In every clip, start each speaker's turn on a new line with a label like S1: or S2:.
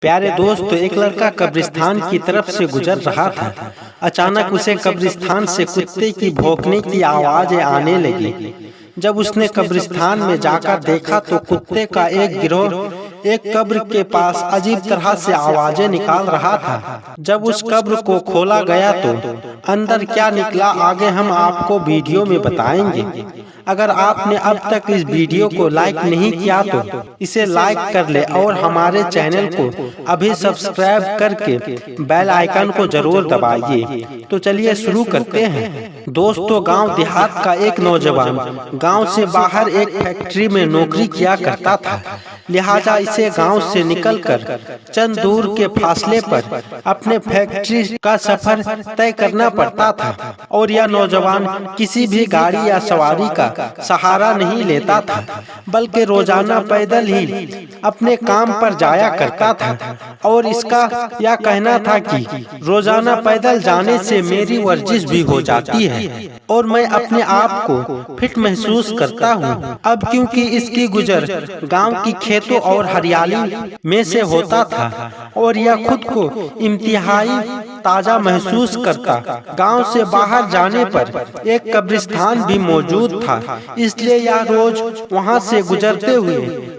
S1: प्यारे दोस्त, एक लड़का कब्रिस्तान की तरफ से गुजर रहा था। अचानक उसे कब्रिस्तान से कुत्ते की भौंकने की आवाज़ें आने लगी। जब उसने कब्रिस्तान में जाकर देखा तो कुत्ते का एक गिरोह एक कब्र के पास अजीब तरह से आवाज़ें निकाल रहा था। जब उस कब्र को खोला गया तो अंदर क्या निकला आगे हम आपको वीडियो में बताएंगे। अगर आपने अब तक इस वीडियो को लाइक नहीं किया तो इसे लाइक कर ले और हमारे चैनल को अभी सब्सक्राइब करके बेल आइकन को जरूर दबाइए। तो चलिए शुरू करते हैं। दोस्तों, गांव देहात का एक नौजवान गांव से बाहर एक फैक्ट्री में नौकरी किया करता था। लिहाजा इसे गांव से निकलकर चंद दूर के फासले पर अपने फैक्ट्री का सफर तय करना पड़ता था और यह नौजवान किसी भी गाड़ी या सवारी का सहारा नहीं लेता था, बल्कि रोजाना पैदल ही अपने काम पर जाया करता था। और इसका यह कहना था कि रोजाना पैदल जाने से मेरी वर्जिश भी हो जाती है और मैं अपने आप को फिट महसूस करता हूँ। अब क्योंकि इसकी गुजर गांव की खेतों और हरियाली में से होता था और यह खुद को इंतहाई ताजा महसूस करता। गांव से बाहर जाने पर एक कब्रिस्तान भी मौजूद था, इसलिए यह रोज वहां से गुजरते हुए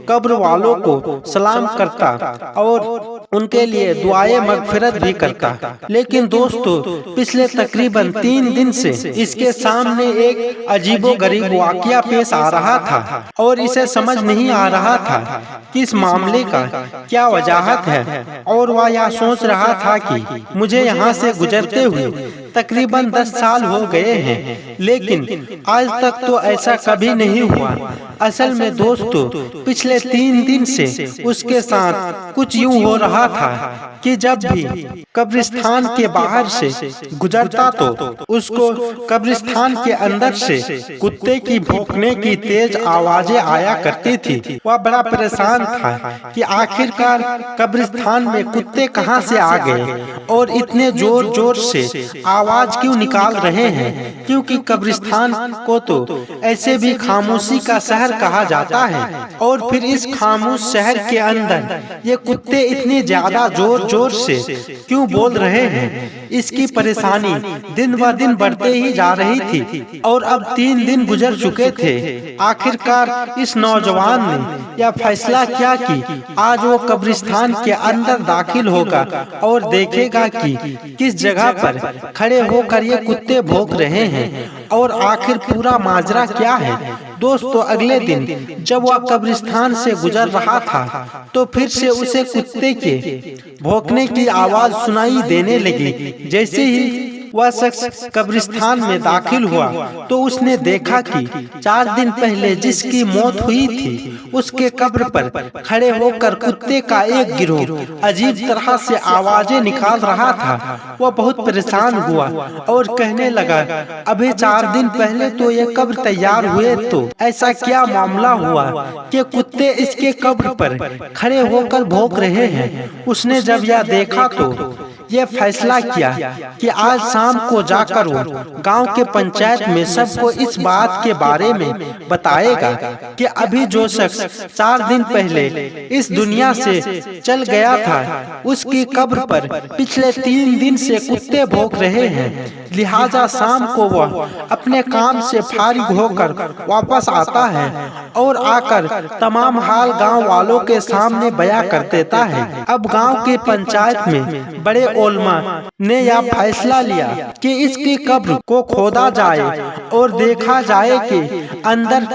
S1: कब्र वालों को सलाम करता और उनके लिए दुआए मगफिरत भी करता। लेकिन दोस्तों, पिछले तकरीबन 3 दिन से इसके सामने एक अजीबोगरीब वाकया पेश आ रहा था और इसे समझ नहीं आ रहा था कि इस मामले का क्या वजह है। और वह यह सोच रहा था कि मुझे यहाँ से गुजरते हुए तकरीबन 10 साल हो गए हैं, लेकिन आज तक तो ऐसा कभी नहीं हुआ। असल में दोस्तों, पिछले 3 दिन से उसके साथ कुछ यूं हो रहा था कि जब भी कब्रिस्तान के बाहर से गुजरता तो उसको कब्रिस्तान के अंदर से कुत्ते की भौंकने की तेज आवाजें आया करती थी। वह बड़ा परेशान था कि आखिरकार कब्रिस्तान में कुत्ते कहां से आ गए और इतने जोर जोर से आवाज क्यों निकाल रहे हैं, क्योंकि कब्रिस्तान को तो ऐसे भी खामोशी का शहर कहा जाता है। और फिर इस खामोश शहर के अंदर ये कुत्ते इतने ज्यादा जोर जोर से क्यों बोल रहे हैं, इसकी परेशानी दिन ब दिन बढ़ते ही जा रही थी। और अब 3 दिन गुजर चुके थे। आखिरकार इस नौजवान ने यह फैसला किया कि आज वो कब्रिस्तान के अंदर दाखिल होगा और देखेगा कि किस जगह पर खड़े होकर ये कुत्ते भौंक रहे हैं और आखिर पूरा माजरा क्या है। दोस्तों, अगले दिन जब वह कब्रिस्तान से गुजर रहा था तो फिर से उसे कुत्ते के भौंकने की आवाज सुनाई देने लगी। जैसे ही वह शख्स कब्रिस्तान में दाखिल हुआ तो उसने देखा कि 4 दिन पहले जिसकी मौत हुई थी उसके कब्र पर खड़े होकर कुत्ते का एक गिरोह अजीब तरह से आवाजें निकाल रहा था। वह बहुत परेशान हुआ और कहने लगा, अभी 4 दिन पहले तो ये कब्र तैयार हुए, तो ऐसा क्या मामला हुआ कि कुत्ते इसके कब्र पर खड़े होकर भौंक रहे हैं। उसने जब यह देखा तो ये फैसला किया कि आज शाम को जाकर वो गांव के पंचायत में सबको इस बात के बारे में बताएगा कि अभी जो शख्स 4 दिन पहले इस दुनिया से चल गया था उसकी कब्र पर पिछले 3 दिन से कुत्ते भौंक रहे हैं। लिहाजा शाम को वह अपने काम से फारिग होकर वापस आता है और आकर तमाम हाल गांव वालों के सामने बयां कर देता है। अब गांव की पंचायत में बड़े ओलमा ने यह फैसला लिया कि इसकी कब्र को खोदा जाए और देखा जाए कि अंदर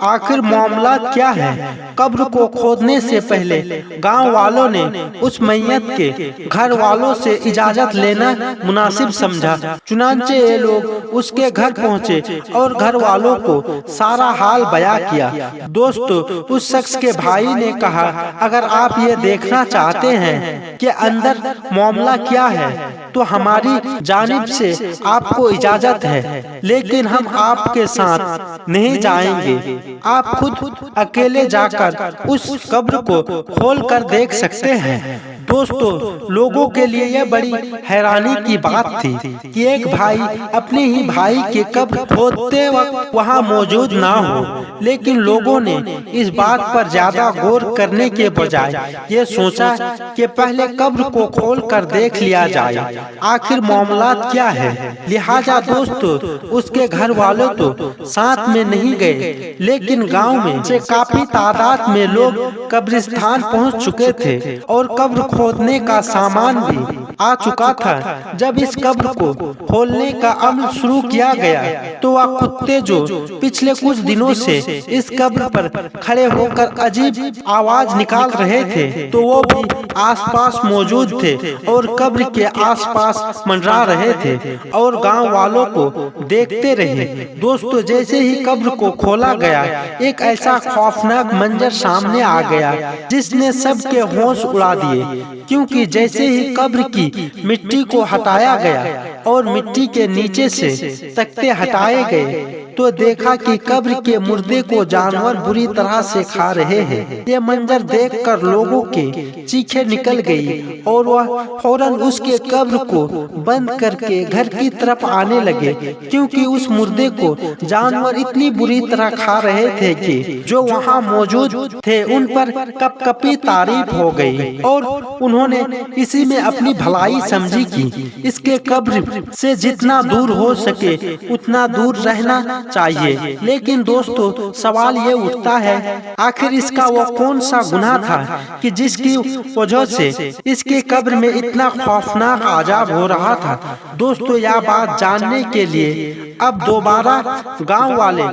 S1: आखिर मामला क्या है। कब्र को खोदने से पहले गांव वालों ने उस मैयत के घर वालों से इजाजत लेना मुनासिब समझा। चुनांचे ये लोग उसके घर पहुंचे और घर वालों को सारा हाल बयां किया। दोस्तों, उस शख्स के भाई ने कहा, अगर आप ये देखना चाहते हैं कि अंदर मामला क्या है तो हमारी जानिब से आपको इजाजत है, लेकिन हम आपके साथ नहीं जाएंगे। आप खुद अकेले जाकर उस कब्र को खोल कर देख सकते हैं। दोस्तों, लोगों के लिए यह बड़ी हैरानी की बात थी कि एक भाई अपने ही भाई के कब्र खोदते वक्त वहां मौजूद ना हो, लेकिन लोगों ने इस बात पर ज्यादा गौर करने के बजाय ये सोचा कि पहले कब्र को खोल कर देख लिया जाए आखिर मामला क्या है। लिहाजा दोस्तों, उसके घर वालों तो साथ में नहीं गए, लेकिन गांव में से काफी तादाद में लोग कब्रिस्तान पहुंच चुके थे और कब्र खोदने का सामान भी आ चुका था। जब इस कब्र को खोलने का अमल शुरू किया गया तो वह कुत्ते जो पिछले कुछ दिनों से इस कब्र पर खड़े होकर अजीब आवाज निकाल रहे थे, तो वो भी आसपास मौजूद थे और कब्र के आसपास मंडरा रहे थे और गांव वालों को देखते रहे। दोस्तों, जैसे ही कब्र को खोला गया, एक ऐसा खौफनाक मंजर सामने आ गया जिसने सबके होश उड़ा दिए, क्योंकि जैसे ही कब्र की मिट्टी को हटाया गया और मिट्टी के नीचे से तख्ते हटाए गए तो देखा कि कब्र के मुर्दे को जानवर बुरी तरह से खा रहे हैं। ये मंजर देखकर लोगों के चीखें निकल गई और वह फौरन उसके कब्र को बंद करके घर की तरफ आने लगे, क्योंकि उस मुर्दे को जानवर इतनी बुरी तरह खा रहे थे कि जो वहाँ मौजूद थे उन पर कपकपी तारीफ हो गई और उन्होंने इसी में अपनी भलाई समझी कि इसके कब्र से जितना दूर हो सके उतना दूर रहना चाहिए। लेकिन दोस्तों, सवाल ये उठता है, आखिर इसका वो कौन सा गुनाह था कि जिसकी वजह से इसके कब्र में इतना खौफनाक अजाब हो रहा था। दोस्तों, यह बात जानने के लिए अब दोबारा गांव वाले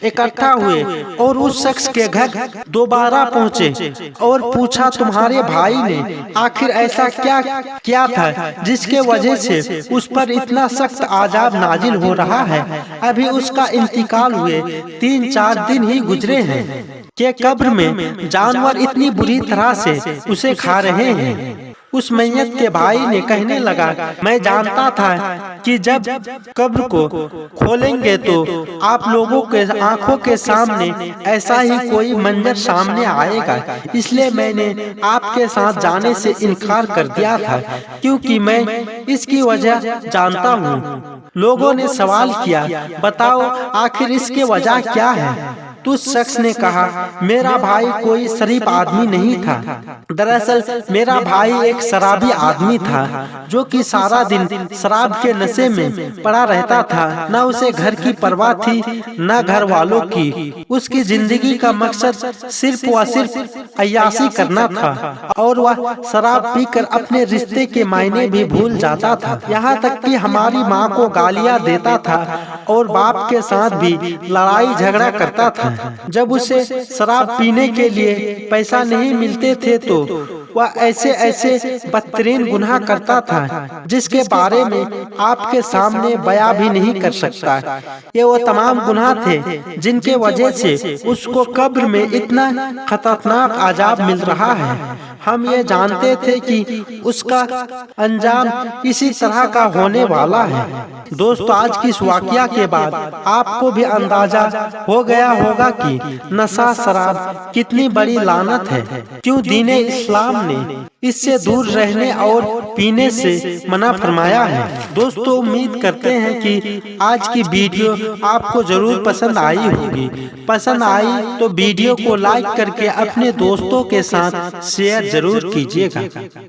S1: इकट्ठा हुए और उस शख्स के घर दोबारा पहुंचे और पूछा, तुम्हारे भाई ने आखिर ऐसा क्या किया था जिसके वजह से उस पर इतना सख्त अजाब नाजिल हो रहा है। अभी उसका इंतकाल हुए 3-4 दिन ही गुजरे हैं कि कब्र में जानवर इतनी बुरी तरह से उसे खा रहे हैं। उस मैयत के भाई ने कहने लगा, मैं जानता था कि जब कब्र को खोलेंगे तो आप लोगों के आंखों के सामने ऐसा ही कोई मंजर सामने आएगा, इसलिए मैंने आपके साथ जाने से इनकार कर दिया था, क्योंकि मैं इसकी वजह जानता हूँ। लोगों ने सवाल किया, बताओ आखिर इसकी वजह क्या है? तो उस शख्स ने कहा, मेरा भाई कोई शरीफ आदमी नहीं था। दरअसल मेरा भाई एक शराबी आदमी था जो कि सारा दिन शराब के नशे में पड़ा रहता था। न उसे घर की परवाह थी न घर वालों की। उसकी जिंदगी का मकसद सिर्फ व सिर्फ अय्याशी करना था और वह शराब पीकर अपने रिश्ते के मायने भी भूल जाता था। यहाँ तक कि हमारी माँ को गालियाँ देता था और बाप के साथ भी लड़ाई झगड़ा करता था। जब उसे शराब पीने के लिए पैसा नहीं मिलते थे तो वह ऐसे बदतरीन गुनाह करता था जिसके बारे में आपके सामने बयां भी नहीं कर सकता। ये वो तमाम गुनाह थे जिनके वजह से उसको कब्र में इतना खतरनाक अजाब मिल रहा है। हम ये जानते थे कि उसका अंजाम इसी तरह का होने वाला है। दोस्तों, आज की इस वाकया के बाद आपको भी अंदाजा हो गया होगा कि नशा शराब कितनी बड़ी लानत है। क्यों दीने इस्लाम ने इससे दूर रहने और पीने से मना फरमाया है। दोस्तों, उम्मीद करते हैं कि आज की वीडियो आपको जरूर पसंद आई होगी। पसंद आई तो वीडियो को लाइक करके अपने दोस्तों के साथ शेयर जरूर कीजिएगा।